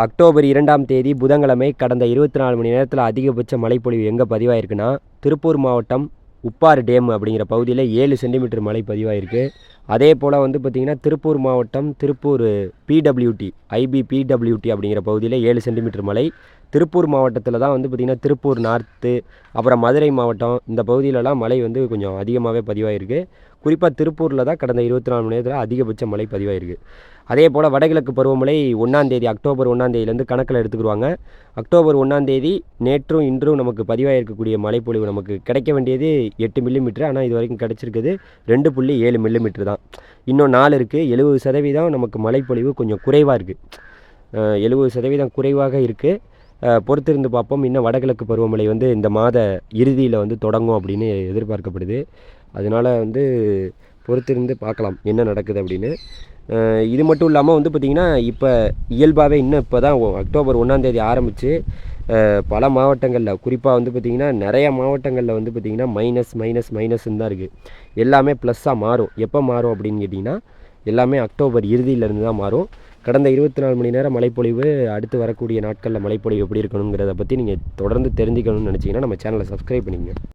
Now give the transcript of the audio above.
October 2ஆம் தேதி புதன்கிழமை கடந்த 24 மணி நேரத்தில் அதிகபட்ச மழைப்பொழிவு எங்கே பதிவாயிருக்குன்னா, திருப்பூர் மாவட்டம் உப்பாறு டேம் அப்படிங்கிற பகுதியில் 7 சென்டிமீட்டர் மழை பதிவாயிருக்கு. அதே போல் வந்து பார்த்திங்கன்னா திருப்பூர் மாவட்டம் திருப்பூர் பிடபிள்யூடி ஐபிபிடபிள்யூடி அப்படிங்கிற பகுதியில் 7 சென்டிமீட்டர் மழை. திருப்பூர் மாவட்டத்தில் தான் வந்து பார்த்திங்கன்னா திருப்பூர் நார்த்து, அப்புறம் மதுரை மாவட்டம் இந்த பகுதியிலலாம் மழை வந்து கொஞ்சம் அதிகமாகவே பதிவாயிருக்கு. குறிப்பாக திருப்பூரில் தான் கடந்த 24 மணி நேரத்தில் அதிகபட்ச மழை பதிவாயிருக்கு. அதே போல் வடகிழக்கு பருவமழை 1ஆம் தேதி அக்டோபர் 1ஆம் தேதியிலேருந்து கணக்கில் எடுத்துக்கிடுவாங்க. அக்டோபர் 1ஆம் தேதி நேற்றும் இன்றும் நமக்கு பதிவாயிருக்கக்கூடிய மழைப்பொழிவு நமக்கு கிடைக்க வேண்டியது 8 மில்லிமீட்டர். ஆனால் இது வரைக்கும் கிடச்சிருக்குது 2.7 மில்லிமீட்டர் தான். இன்னும் 4 இருக்குது. 70% நமக்கு மழைப்பொழிவு கொஞ்சம் குறைவாக இருக்குது. 70% குறைவாக இருக்குது. பொறுத்திருந்து பார்ப்போம். இன்னும் வடகிழக்கு பருவமழை வந்து இந்த மாத இறுதியில் வந்து தொடங்கும் அப்படின்னு எதிர்பார்க்கப்படுது. அதனால் வந்து பொறுத்திருந்து பார்க்கலாம் என்ன நடக்குது அப்படின்னு. இது மட்டும் இல்லாமல் வந்து பார்த்திங்கன்னா இப்போ இயல்பாகவே இன்னும் இப்போ தான் அக்டோபர் 1ஆம் தேதி ஆரம்பித்து பல மாவட்டங்களில் குறிப்பாக வந்து பார்த்திங்கன்னா நிறையா மாவட்டங்களில் வந்து பார்த்திங்கன்னா மைனஸ்ன்னு தான் இருக்குது. எல்லாமே ப்ளஸ்ஸாக மாறும். எப்போ மாறும் அப்படின்னு கேட்டிங்கன்னா எல்லாமே அக்டோபர் இறுதியிலேருந்து தான் மாறும். கடந்த 24 மணி நேரம் மழைப்பொழிவு, அடுத்து வரக்கூடிய நாட்களில் மழைப்பொழிவு எப்படி இருக்கணுங்கிறத பற்றி நீங்கள் தொடர்ந்து தெரிஞ்சுக்கணும்னு நினச்சிங்கன்னா நம்ம சேனலை சப்ஸ்கிரைப் பண்ணிக்கங்க.